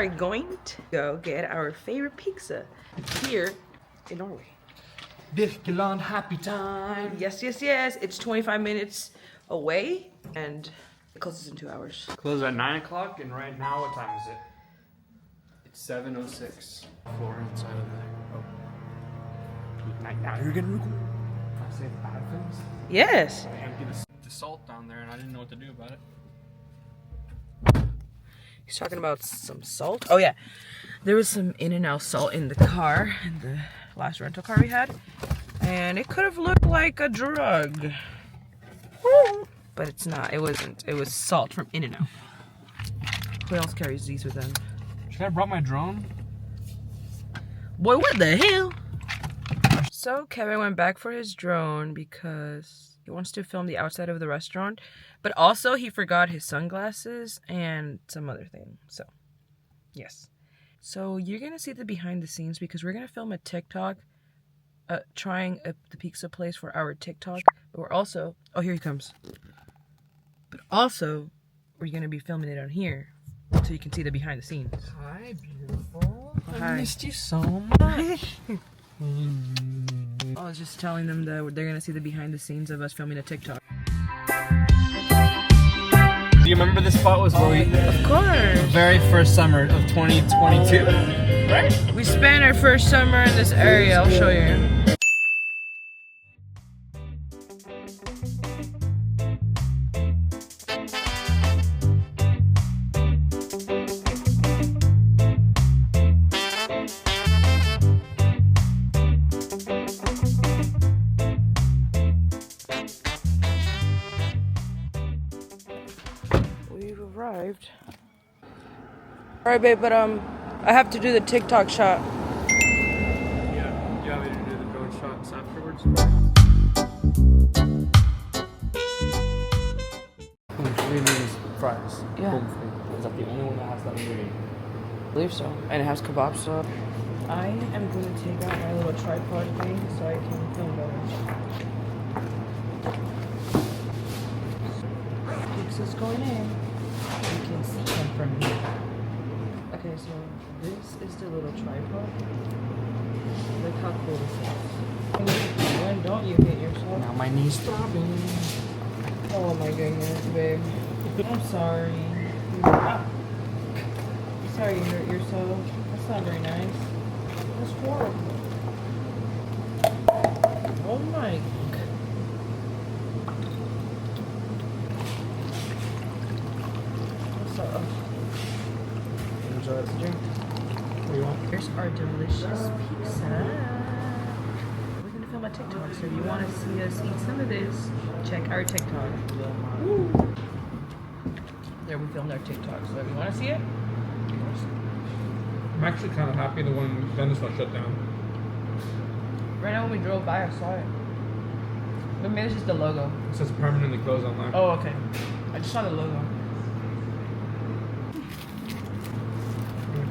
are going to go get our favorite pizza here in Norway. Birkeland happy time. Yes, yes, yes. It's 25 minutes away and it closes in 2 hours. Close at 9 o'clock, and right now, what time is it? It's 7:06. Floor inside of there. Oh. Now you're getting real. I say bad things. Yes. I emptied the salt down there, and I didn't know what to do about it. He's talking about some salt. Oh yeah, there was some In-N-Out salt in the car, in the last rental car we had, and it could have looked like a drug, but it's not. It wasn't. It was salt from In-N-Out. Who else carries these with them? Should I have brought my drone? Boy, what the hell? So Kevin went back for his drone because he wants to film the outside of the restaurant, but also he forgot his sunglasses and some other thing. So, yes. So you're going to see the behind the scenes because we're going to film a TikTok trying the pizza place for our TikTok. But we're also, oh, here he comes. But also, we're going to be filming it on here so you can see the behind the scenes. Hi, beautiful. Hi. I missed you so much. I was just telling them that they're going to see the behind the scenes of us filming a TikTok. Do you remember this spot was where we... Of course. Very first summer of 2022, right? We spent our first summer in this area. I'll show you. We've arrived. Alright, babe, but I have to do the TikTok shot. Yeah, you want me to do the drone shots afterwards? Means fries. Yeah. Home food. Is that the only one that has that ingredient? I believe so. And it has kebab sauce. I am going to take out my little tripod thing so I can film better. Pizza's going in. You can see him from here. Okay, so this is the little tripod. Look how cool this is. When don't you hit yourself? Now my knee's throbbing. Oh my goodness, babe. I'm sorry. Sorry you hurt yourself. That's not very nice. That's horrible. Oh my god. What's up? Enjoy the drink. What do you want? Here's our delicious pizza. We're gonna film a TikTok, so if you want to see us eat some of this, check our TikTok. Woo. There, we filmed our TikTok, so if you want to see it, I'm actually kind of happy the one Venice was shut down. right now when we drove by, I saw it. But maybe it's just the logo. It says permanently closed online. Oh, okay. I just saw the logo.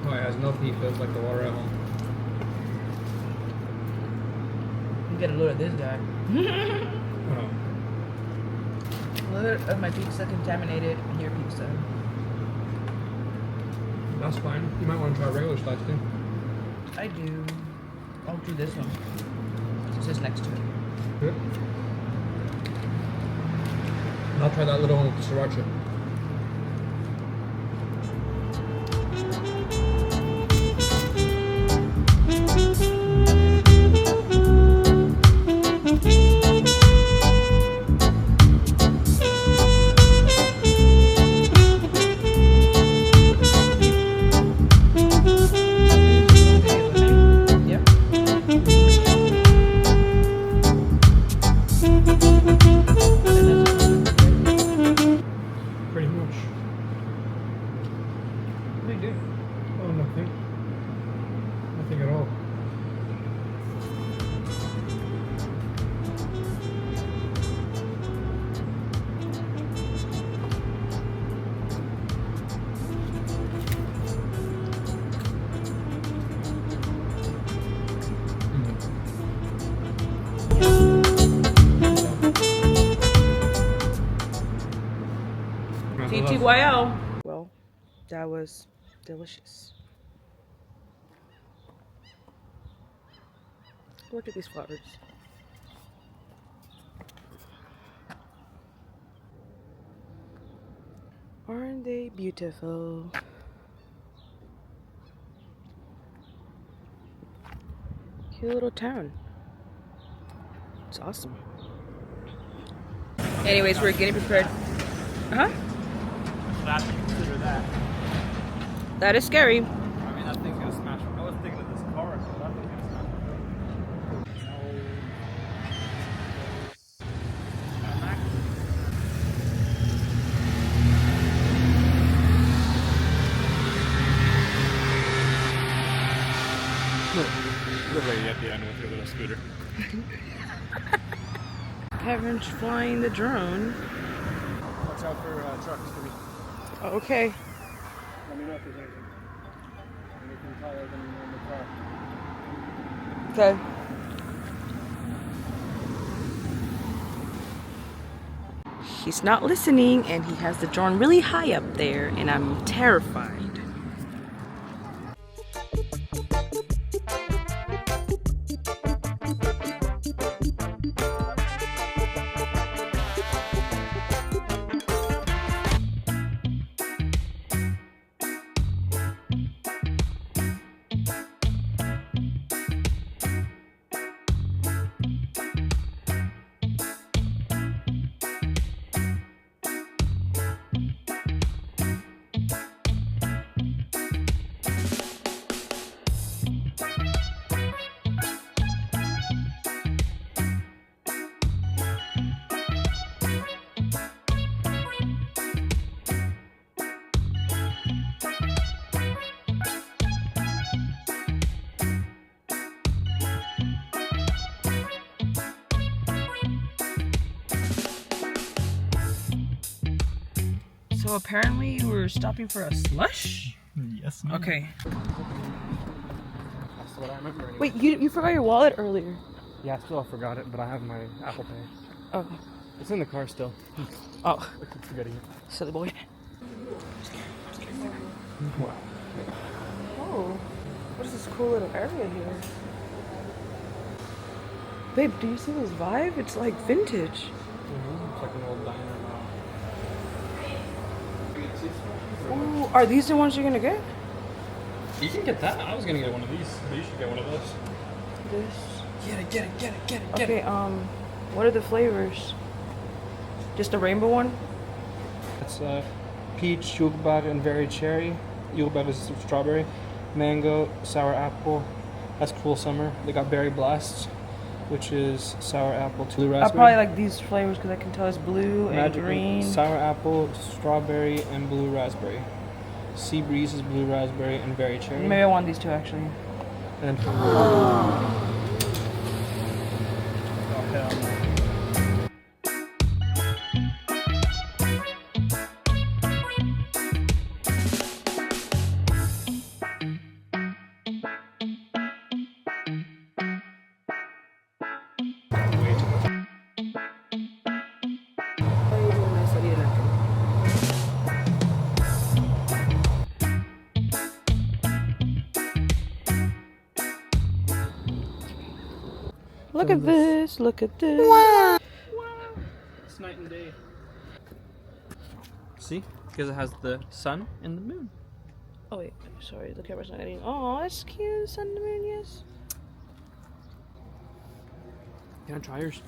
Oh, it has no PFAS like the water at home. You get a load of this guy. Oh. A load of my pizza contaminated in your pizza. That's fine. You might want to try regular slice too. I do. I'll do this one. It says next to it. Good. And I'll try that little one with the sriracha. Nothing at all. TTYL. Well, that was delicious. Look at these flowers. Aren't they beautiful? Cute little town. It's awesome. Anyways, we're getting prepared. Huh? I should consider that. That is scary. I mean, that thing's gonna smash. I was thinking of this car, so that thing's gonna smash. Literally at the end with your little scooter. Kevin's flying the drone. Watch out for trucks. Okay. Let me know if there's anything. Anything taller than the car. Okay. He's not listening, and he has the drone really high up there, and I'm terrified. So apparently we're stopping for a slush? Yes, ma'am. Okay. That's what I remember. Anyway. Wait, you forgot your wallet earlier. Yeah, I still forgot it, but I have my Apple Pay. Oh. It's in the car still. Oh. I keep forgetting it. Silly boy. Wow. Oh. What is this cool little area here? Babe, do you see this vibe? It's like vintage. It's like an old diner. Ooh, are these the ones you're gonna get? You can get that. I was gonna get one of these, but you should get one of those. This. Get it. Okay, what are the flavors? Just the rainbow one? It's peach, yucca, and very cherry. Yucca is strawberry, mango, sour apple. That's cool summer. They got berry blasts, which is sour apple, blue raspberry. I probably like these flavors because I can tell it's blue and green. Sour apple, strawberry, and blue raspberry. Sea breeze is blue raspberry and very cherry. Maybe I want these two actually. And oh, hell no. Look at this, look at this. Wow. It's night and day. See? Because it has the sun and the moon. Oh wait, sorry, the camera's not editing. Oh, that's cute, sun and the moon, yes. Can I try yours?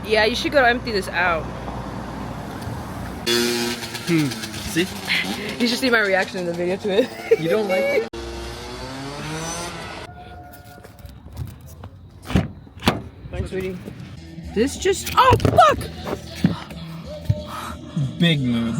Yeah, you should go empty this out. See? You should see my reaction in the video to it. You don't like it? Thanks, sweetie. This just... Oh, fuck! Big mood.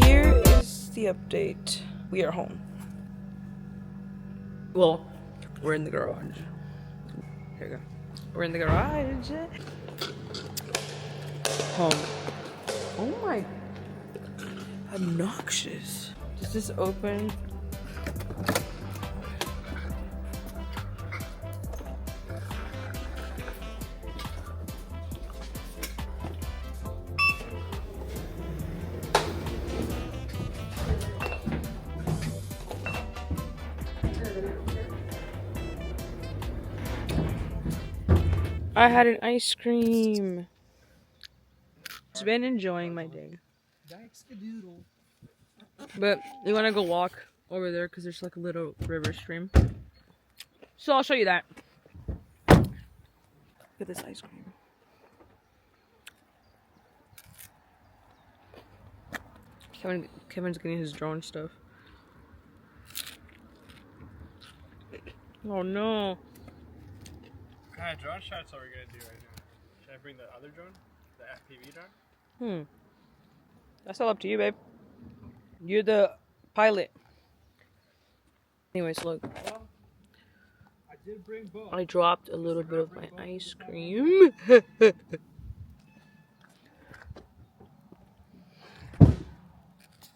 Here is the update. We are home. Well, we're in the garage. Here we go. We're in the garage. Home. Oh my. Obnoxious. Does this open? I had an ice cream. I've been enjoying my day. But we want to go walk over there because there's like a little river stream. So I'll show you that. Look at this ice cream. Kevin's getting his drone stuff. Oh no. What kind of drone shots are we gonna do right now? Should I bring the other drone? The FPV drone? That's all up to you, babe. You're the pilot. Anyways, look. Well, I did bring both. I dropped a little bit of my ice cream.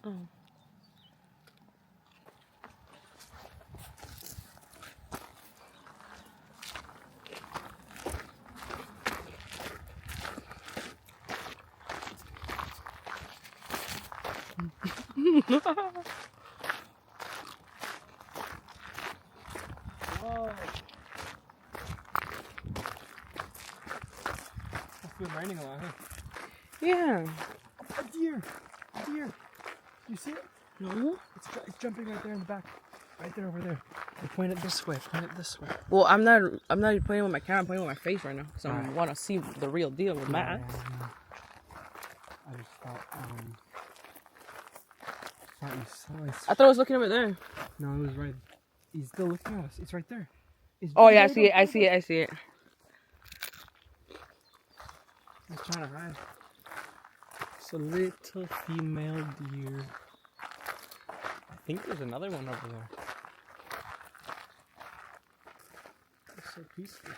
Oh. Whoa. It's been raining a lot, huh? Yeah. A deer! A deer! You see it? No? It's jumping right there in the back. Right there, over there. I point it this way. Point it this way. Well, I'm not playing with my camera. I'm playing with my face right now because I Alright. want to see the real deal with Matt. I just thought you saw it. I thought I was looking over there. No, it was right. He's still looking at us. It's right there. Oh yeah, I see it. I see it. I see it. He's trying to hide. It's a little female deer. I think there's another one over there. It's so peaceful.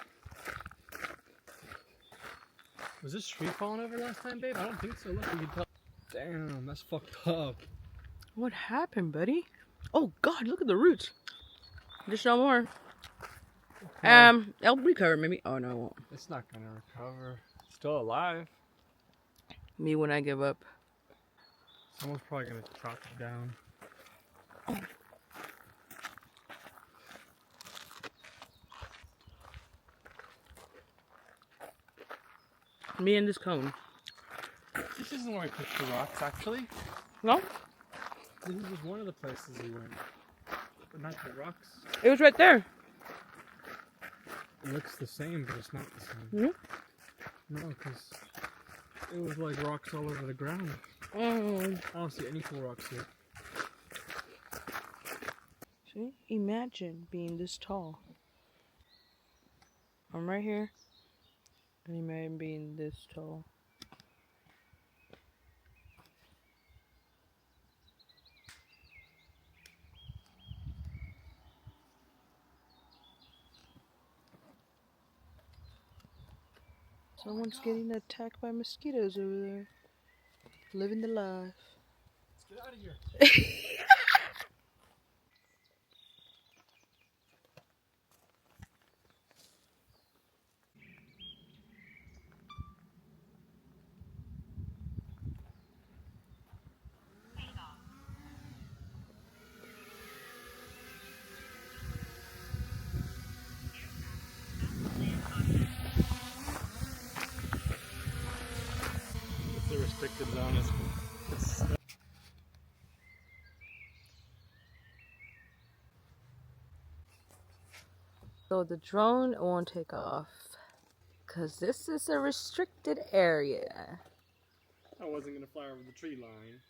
Was this tree falling over last time, babe? I don't think so. Look, you can tell. Damn, that's fucked up. What happened, buddy? Oh God, look at the roots. There's no more. It'll recover maybe. Oh no, it won't. It's not gonna recover. It's still alive. Me when I give up. Someone's probably gonna chop it down. Me and this cone. This isn't where we picked the rocks, actually. No? This was one of the places we went. But not the rocks. It was right there. It looks the same, but it's not the same. Hmm? No, because it was like rocks all over the ground. Mm. I don't see any cool rocks here. See? Imagine being this tall. I'm right here. And imagine being this tall. Someone's getting attacked by mosquitoes over there. Living the life. Let's get out of here. It's a restricted zone. It's So the drone won't take off. Because this is a restricted area. I wasn't gonna fly over the tree line.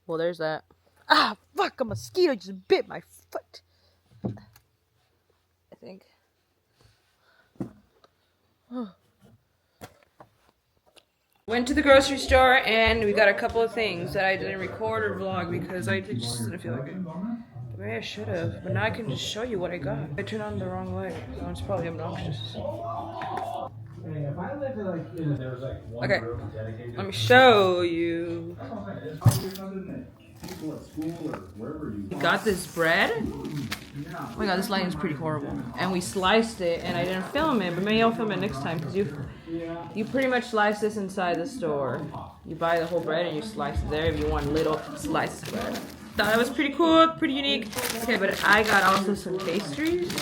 Well, there's that. Ah, fuck, a mosquito just bit my foot. I think. Went to the grocery store and we got a couple of things that I didn't record or vlog because I just didn't feel like it. But maybe I should have. But now I can just show you what I got. I turned on the wrong light. That one's probably obnoxious. Hey, if I lived like in there was like one Okay, room dedicated. let me show you. That's all right. It's probably something that people at school or wherever you. We got this bread. Yeah. Oh my god, this lighting is pretty horrible. And we sliced it, and I didn't film it, but maybe I'll film it next time because you pretty much slice this inside the store. You buy the whole bread and you slice it there if you want little slices of bread. Thought that was pretty cool, pretty unique. Okay, but I got also some pastries.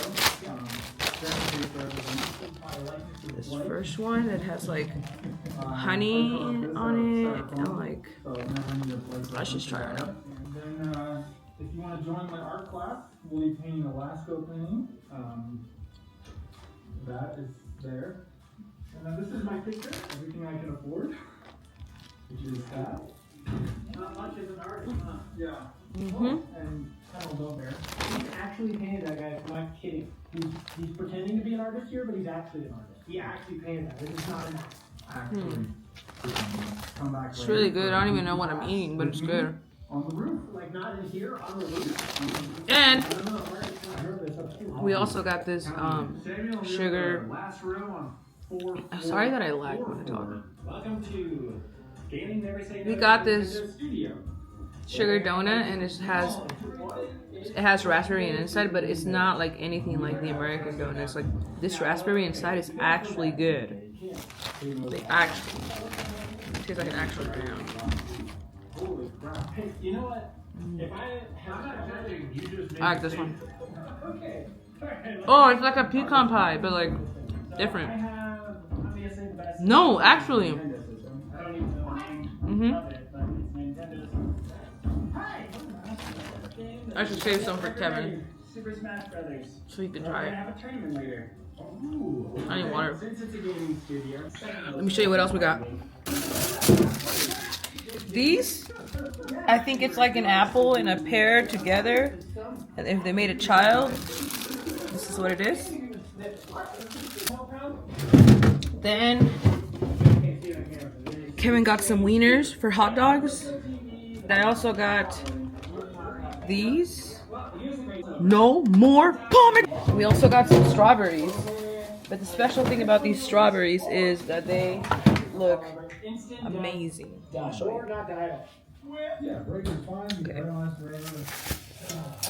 This first one, it has like honey on it, and like, let's just try it out. And then, if you want to join my art class, we'll be painting a Lasco painting. That is there. And then this is my picture, everything I can afford, which is that. Not much as an artist, huh? Yeah. And Tunnel Bill Bear. He actually painted that guy, I'm not kidding. He's pretending to be an artist here, but he's actually an artist. He actually painted that. This is not an act. Actually. Come back It's later. really good. I don't even know what I'm eating, but it's good. On the roof, like not in here, on the roof. And I don't know where I heard this up too. we also got this sugar. Last row on 4. Sorry that I lag when I talk. Welcome to Gaming Never Say We No got this Studio. sugar donut, and it has raspberry inside, but it's not like anything like the American donuts. Like this raspberry inside is actually good. They actually tastes like an actual jam. Holy crap. Hey, you know what? If I have not judging, you just I like this one. Okay. Oh, it's like a pecan pie, but like I different. have obviously the best. No, actually. Nintendo system. I don't even know the name of it, but it's Nintendo's. Hi. I should save some for Kevin Super Smash Brothers. so he can We're try gonna it. have a tournament later. Ooh. I need water. Since it's a gaming studio. Let me show you what else we got. These, I think it's like an apple and a pear together. And if they made a child, this is what it is. Then Kevin got some wieners for hot dogs. Then I also got these. No more pomegranate. We also got some strawberries. But the special thing about these strawberries is that they look amazing. I'll show you. Yeah, break is fine. You Okay. realize forever.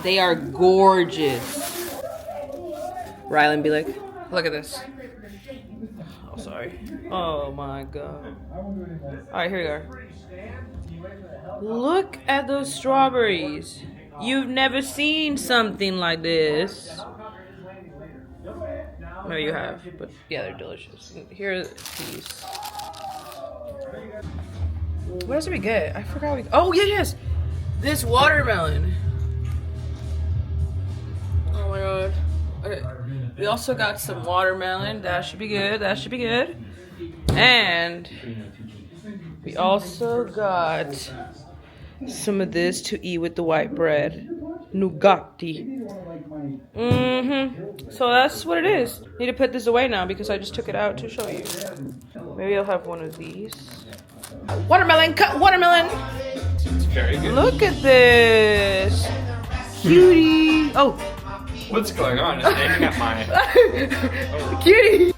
They are gorgeous. Rylan, be like, look at this. Oh, sorry. Oh my god. Alright, here we are. Look at those strawberries. You've never seen something like this. Maybe you have, but yeah, they're delicious. Here are these. What else did we get? I forgot we. Oh, yeah, yes! This watermelon. Oh my god. Okay. We also got some watermelon. That should be good. That should be good. And we also got some of this to eat with the white bread. Nugatti. So that's what it is. Need to put this away now because I just took it out to show you. Maybe I'll have one of these. Watermelon, cut watermelon. It's very good. Look at this. Cutie. Oh. What's going on? It's aiming at my. Cutie.